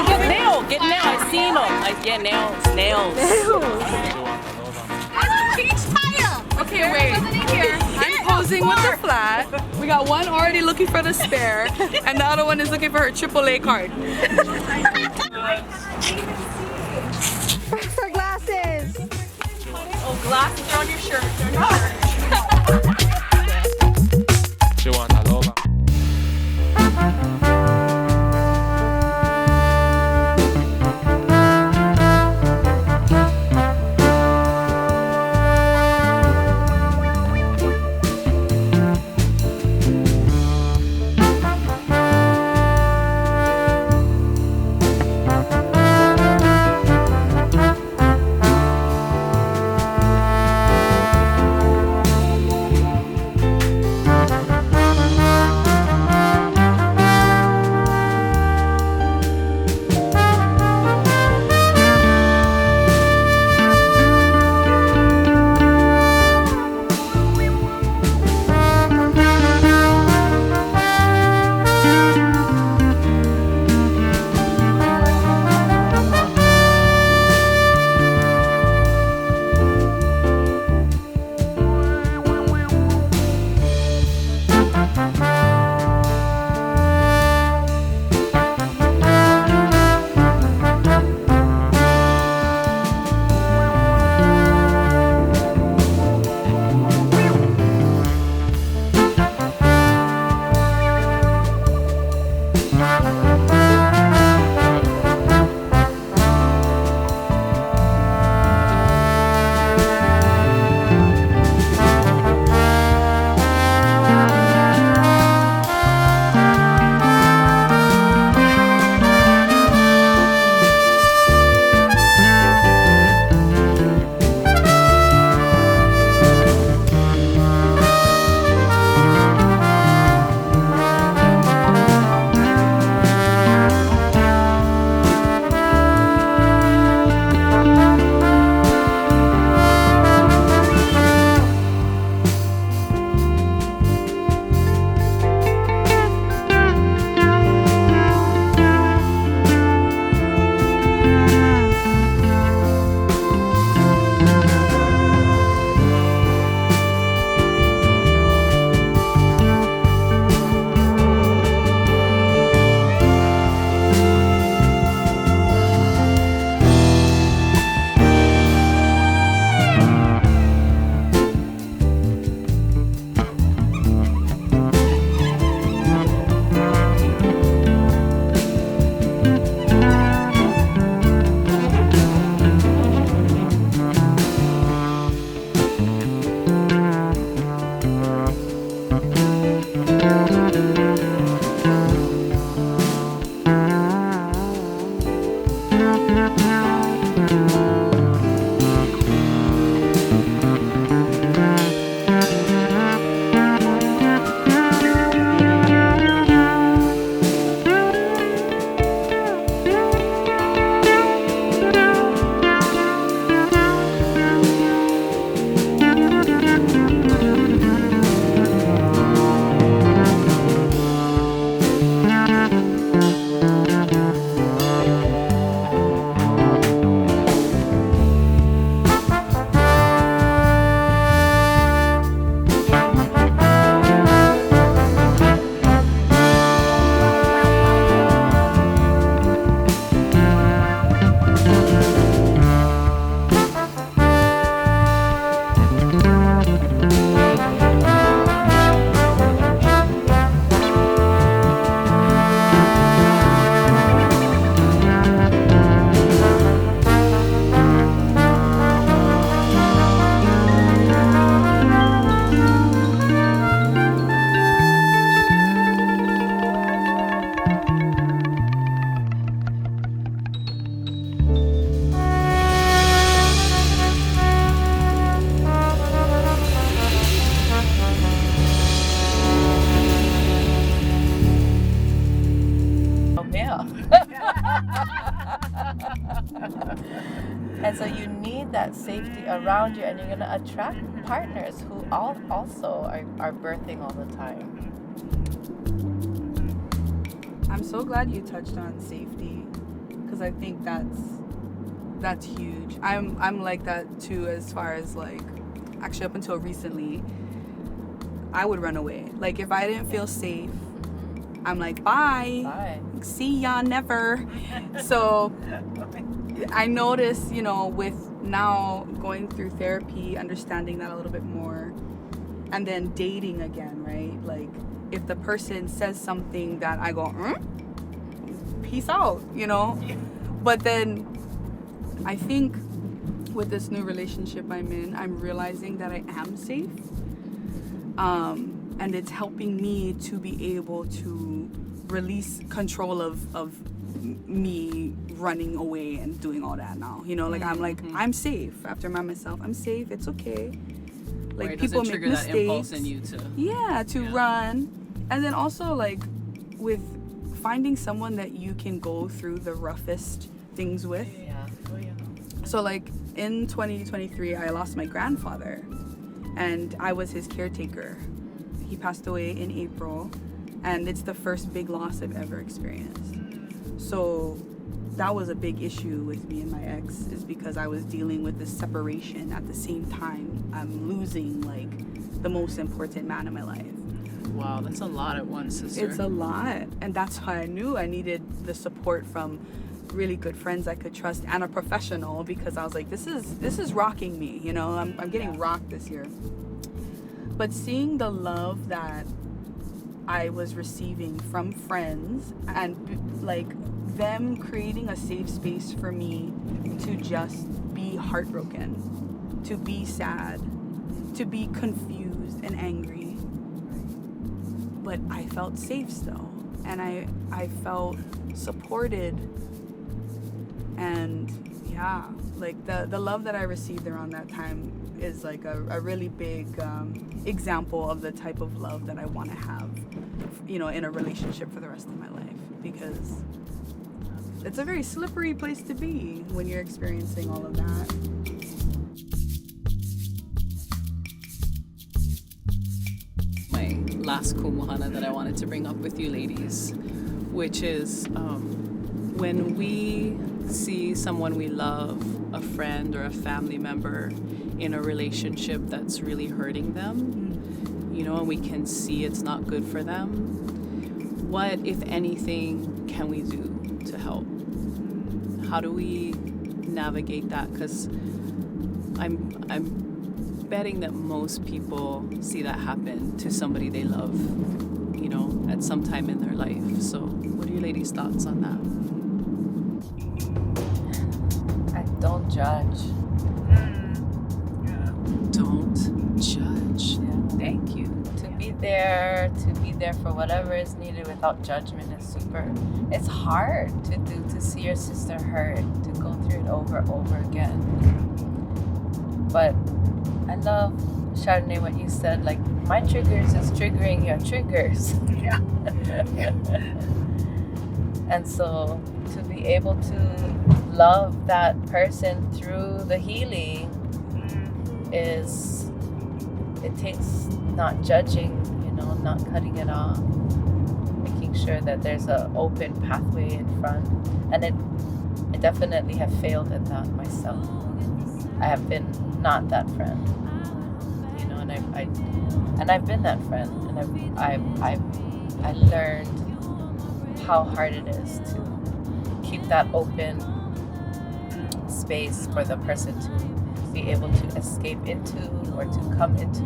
Get nails. Get nails. I seen them. Yeah, nails. Nails. Okay, wait. I'm posing with the flat. We got one already looking for the spare, and the other one is looking for her AAA card. For glasses. Oh, glasses are on your shirt. She want aloha. And so you need that safety around you, and you're going to attract partners who also are birthing all the time. I'm so glad you touched on safety, because I think that's huge. I'm like that too, as far as like, actually up until recently, I would run away. Like if I didn't feel safe, I'm like, bye. See ya never. So I noticed, you know, with now going through therapy, understanding that a little bit more, and then dating again, right? Like if the person says something that I go, peace out, you know? But then I think with this new relationship I'm in, I'm realizing that I am safe. And it's helping me to be able to release control of me running away and doing all that now. You know, like I'm safe. After my myself, I'm safe. It's okay. Like right, people doesn't make trigger mistakes. that impulse in you to Run. And then also like with finding someone that you can go through the roughest things with. So like in 2023, I lost my grandfather, and I was his caretaker. He passed away in April, and it's the first big loss I've ever experienced. So that was a big issue with me and my ex, is because I was dealing with this separation at the same time I'm losing like the most important man in my life. Wow, that's a lot at once, sister. It's a lot, and that's why I knew I needed the support from really good friends I could trust and a professional, because I was like, this is rocking me, you know. I'm getting rocked this year. But seeing the love that I was receiving from friends, and like them creating a safe space for me to just be heartbroken, to be sad, to be confused and angry, but I felt safe still, and I felt supported. And yeah, like the love that I received around that time is like a really big example of the type of love that I want to have, you know, in a relationship for the rest of my life, because it's a very slippery place to be when you're experiencing all of that. My last kumuhana that I wanted to bring up with you ladies, which is when we see someone we love, a friend or a family member, in a relationship that's really hurting them, you know, and we can see it's not good for them, what, if anything, can we do to help? How do we navigate that? Because I'm betting that most people see that happen to somebody they love, you know, at some time in their life. So what are your ladies' thoughts on that? Don't judge. Don't judge. Yeah. Thank you. To be there for whatever is needed without judgment is super. It's hard to see your sister hurt, to go through it over and over again. But I love, Chardonnay, what you said, like my triggers is triggering your triggers. Yeah. And so to be able to love that person through the healing it takes not judging, you know, not cutting it off, making sure that there's an open pathway in front. And I definitely have failed at that myself. I have been not that friend, you know, and I've been that friend, and I learned how hard it is to keep that open space for the person to be able to escape into or to come into,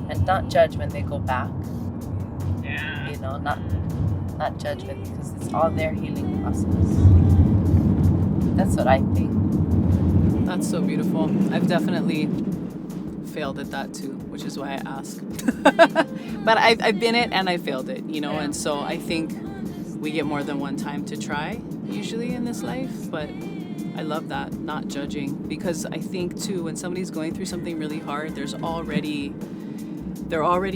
and not judge when they go back. Yeah. You know, not judge it, because it's all their healing process. That's what I think. That's so beautiful. I've definitely failed at that too, which is why I ask. But I've been it and I failed it, you know, and so I think we get more than one time to try usually in this life, but I love that, not judging, because I think too, when somebody's going through something really hard, they're already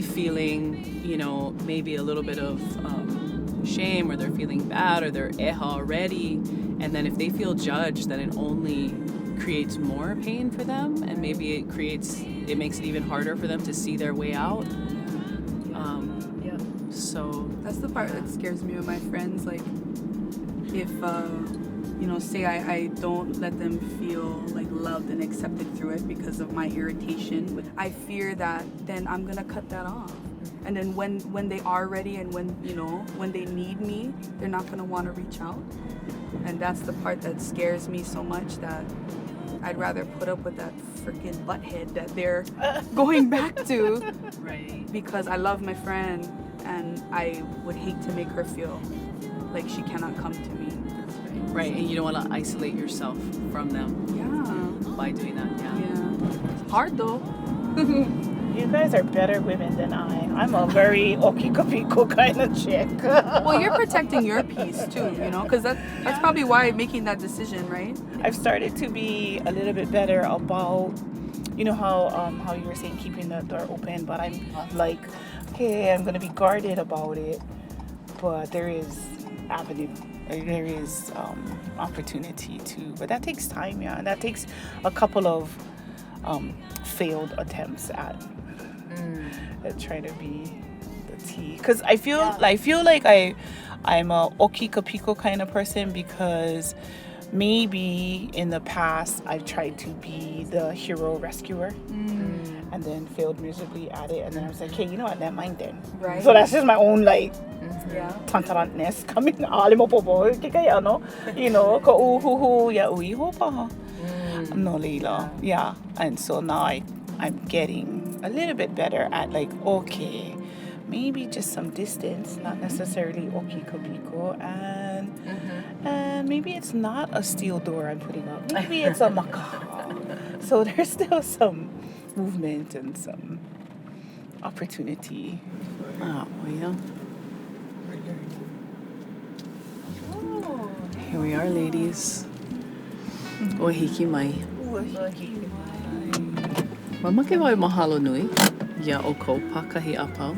feeling, you know, maybe a little bit of shame, or they're feeling bad, or they're already, and then if they feel judged, then it only creates more pain for them, and maybe it makes it even harder for them to see their way out. So That's the part that scares me with my friends. Like, if, you know, say I don't let them feel like loved and accepted through it because of my irritation, I fear that then I'm gonna cut that off. And then when they are ready and when, you know, when they need me, they're not gonna want to reach out. And that's the part that scares me so much, that I'd rather put up with that freaking butthead that they're going back to. Right. Because I love my friend and I would hate to make her feel like she cannot come to me. Right, and you don't want to isolate yourself from them Yeah. by doing that. Yeah. It's hard though. You guys are better women than I'm a very okikapiko kind of chick. Well, you're protecting your peace too, you know, because that's probably why making that decision, right? I've started to be a little bit better about, you know, how you were saying keeping the door open, but I'm like, okay, I'm gonna be guarded about it, but there is avenue. There is opportunity too, but that takes time, yeah, and that takes a couple of failed attempts at trying to be the T. Because I feel like I'm a okikapiko kind of person, because maybe in the past I've tried to be the hero rescuer and then failed miserably at it, and then I was like, hey, you know what, never mind then. Right. So that's just my own like Yeah. tantarantness coming alimopopo kikayano, you know, ko uhuhu ya uihopa. No lila. Yeah. And so now I'm getting a little bit better at like, okay, maybe just some distance, not necessarily okikapiko, and maybe it's not a steel door I'm putting up. Maybe it's a maka. So there's still some movement and some opportunity. Oh, yeah. Here we are, ladies. Ohiki mai. Mamake wai mahalo nui. Ia o kou pakahi apau.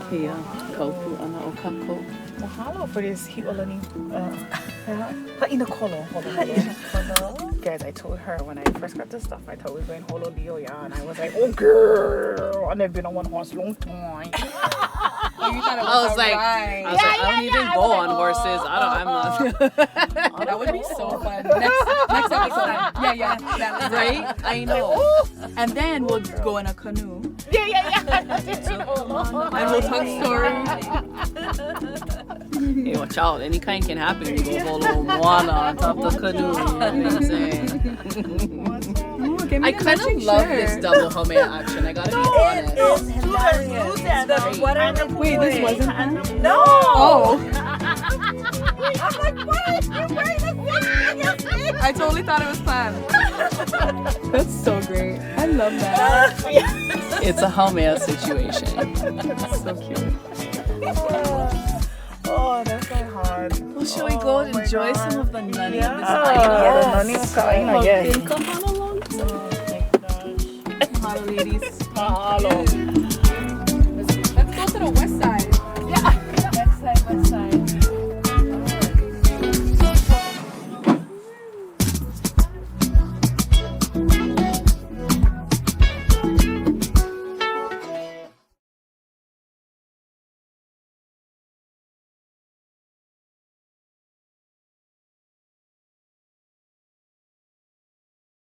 Kia kou puana o kako. Mahalo for this hi'olani ha'ina kolo. Guys, I told her when I first got this stuff, I thought we were going holo leo, yeah, and I was like, oh girl, I've never been on one horse long time. Oh, you thought it I was was like, alright. I don't even go on horses. I'm not. That would be so fun. Next episode. Yeah. Right? I know. And then we'll go in a canoe. Yeah. And we'll talk stories. Hey, watch out. Any kind can happen. You go holo moana on top of the canoe. You know what I'm saying? I kind of love this double home action. I gotta be honest. It's hilarious. Wait, this wasn't planned? No. Oh. I'm like, what? You're wearing the thing. I totally thought it was planned. That's so great. I love that. It's a home situation. So cute. Oh, that's so hard. Well, shall we go and enjoy some of the nani of this Yeah, nani of kaina, yes. Mahalo, ladies. Mahalo. Let's go to the west side. West side.